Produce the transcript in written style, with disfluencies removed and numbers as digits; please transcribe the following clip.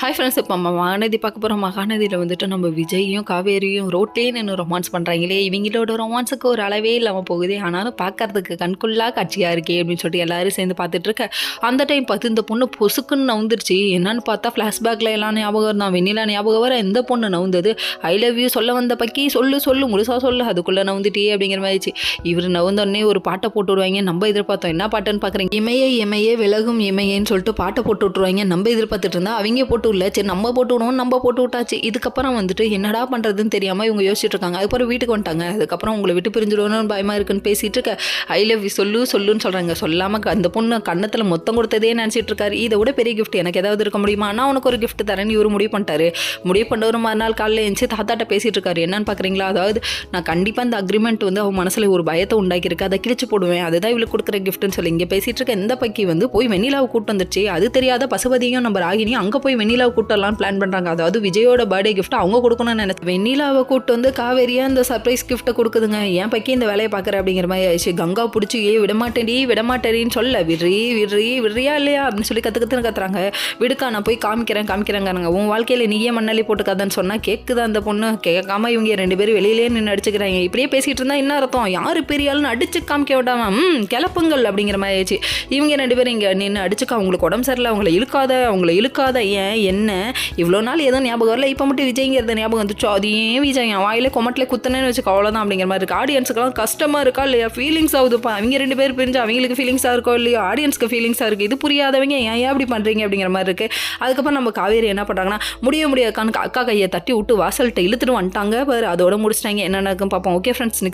Hi friends, இப்போ நம்ம மகாநதி பார்க்க போகிறோம். மகாநதியில் வந்துட்டு நம்ம விஜயும் காவேரியும் ரோட்லேயே நின்று ரொமான்ஸ் பண்ணுறாங்களே, இவங்களோட ரொமான்ஸுக்கு ஒரு அளவே இல்லாமல் போகுதே. ஆனாலும் பார்க்கறதுக்கு கண்குள்ளா காட்சியாக இருக்கே அப்படின்னு சொல்லிட்டு எல்லாரும் சேர்ந்து பார்த்துட்டு இருக்க அந்த டைம் பார்த்து இந்த பொண்ணு பொசுக்குன்னு நவுந்துருச்சு. என்னன்னு பார்த்தா ஃப்ளாஷ்பேக்கில் எல்லாம் ஞாபகம் தான். வெண்ணிலா ஞாபகம் வர எந்த பொண்ணு நவுந்தது. ஐ லவ் யூ சொல்ல வந்த பக்கி சொல்லு முழுசாக சொல்லு, அதுக்குள்ளே நவுந்துட்டே அப்படிங்கிற மாதிரிச்சு. இவர் நவுந்தோடனே ஒரு பாட்டை போட்டு விடுவாங்க. நம்ம எதிர்பார்த்தோம். என்ன பாட்டுன்னு பார்க்குறீங்க? இமையே விலகும் இமையேன்னு சொல்லிட்டு பாட்டை போட்டு விட்ருவாங்க. நம்ம எதிர்பார்த்துட்டு இருந்தா அவங்க போட்டு இல்லை, சரி நம்ம போட்டு விடுவோம், நம்ம போட்டு விட்டாச்சு. இதுக்கப்புறம் வந்துட்டு என்னடா பண்ணுறதுன்னு தெரியாமல் இவங்க யோசிச்சுட்டு இருக்காங்க. அதுக்கப்புறம் வீட்டுக்கு வந்துட்டாங்க. அதுக்கப்புறம் உங்களை விட்டு பிரிஞ்சிடுவோன்னு பயமாக இருக்குன்னு பேசிட்டு இருக்க ஐ லவ் யூ சொல்லுன்னு சொல்கிறாங்க. சொல்லாமல் அந்த பொண்ணு கண்ணத்தில் மொத்தம் கொடுத்ததே நினச்சிட்டு இருக்காரு. இதை விட பெரிய கிஃப்ட் எனக்கு ஏதாவது இருக்க முடியுமா? நான் உனக்கு ஒரு கிஃப்ட் தரேன்னு இவர் முடிவு பண்ணிட்டாரு. முடிவு பண்ண ஒரு மறுநாள் காலையில் எழுந்துச்சு தாத்தாட்ட பேசிட்டு இருக்காரு. என்னன்னு பார்க்குறீங்களா? அதாவது நான் கண்டிப்பாக இந்த அக்ரிமெண்ட் வந்து அவன் மனசில் ஒரு பயத்தை உண்டாக்கியிருக்கு, அதை கிழிச்சு போடுவேன், அதுதான் இவளுக்கு கொடுக்குற கிஃப்ட்னு சொல்லி இங்கே பேசிட்டு இருக்க இந்த பக்கி வந்து போய் வெண்ணிலாவை கூட்டு வந்துச்சு. அது தெரியாத பசுபதியும் நம்ம ராகினியும் அங்கே போய் வெண்ணிலாவை கூட்டலாம் பிளான் பண்ணுறாங்க. அதாவது விஜயோட பர்த்டே கிஃப்ட் அவங்க கொடுக்கணும்னு நினைச்சு வெண்ணிலாவை கூட்டு வந்து காவேரியா இந்த சர்ப்ரைஸ் கிஃப்ட்டை கொடுக்குதுங்க. ஏன் பக்கி இந்த வேலையை பார்க்குற அப்படிங்கிற மாதிரி ஆயிடுச்சு. கங்கா பிடிச்சி விடமாட்டேன்னு சொல்ல விடுறியா இல்லையா அப்படின்னு சொல்லி கற்றுறாங்க. விடுக்கா நான் போய் காமிக்கிறேங்கிறாங்க. உன் வாழ்க்கையில் நீயே மண்ணாலே போட்டுக்காதான்னு சொன்னால் கேட்குது அந்த பொண்ணு. கேட்காம இவங்க ரெண்டு பேரும் வெளியிலே நின்று அடிச்சுக்கிறாங்க. இப்படியே பேசிகிட்டு இருந்தால் என்ன அர்த்தம்? யார் பெரியாலும் அடிச்சு காமிக்க விடாம கிளப்புங்கள் அப்படிங்கிற மாதிரி ஆயிடுச்சு. இவங்க ரெண்டு பேரும் இங்கே நின்று அடிச்சுக்கா, அவங்களுக்கு உடம்பு சரியில்லை, அவங்கள இழுக்காத ஏன் என்ன இவ்வளோ நாள் ஏதோ ஞாபகம் வரல, இப்போ மட்டும் விஜய்ங்கிறத ஞாபகம் வந்துச்சோ, அது ஏன் விஜய் என் வாயிலே கொமட்டில் குத்தனேன்னு வச்சுக்கோ, அவ்வளோதான் அப்படிங்கிற மாதிரி இருக்குது. ஆடியன்ஸுக்கெல்லாம் கஷ்டமாக இருக்கா இல்லையா? ஃபீலிங்ஸ் ஆகுதுப்பா. அவங்க ரெண்டு பேர் பிரிஞ்சு அவங்களுக்கு ஃபீலிங்ஸாக இருக்கோ இல்லையா? ஆடியன்ஸ்க்கு ஃபீலிங்ஸாக இருக்குது. இது புரியாதவங்க ஏன் அப்படி பண்ணுறீங்க அப்படிங்கிற மாதிரி இருக்குது. அதுக்கப்புறம் நம்ம காவேரி என்ன பண்ணுறாங்கன்னா முடியாதுக்கான்னு அக்கா கையை தட்டி விட்டு வாசல்கிட்ட இழுத்துட்டு வந்துட்டாங்க. அதோட முடிச்சிட்டாங்க. என்ன நடக்கும் பார்ப்போம். Okay friends.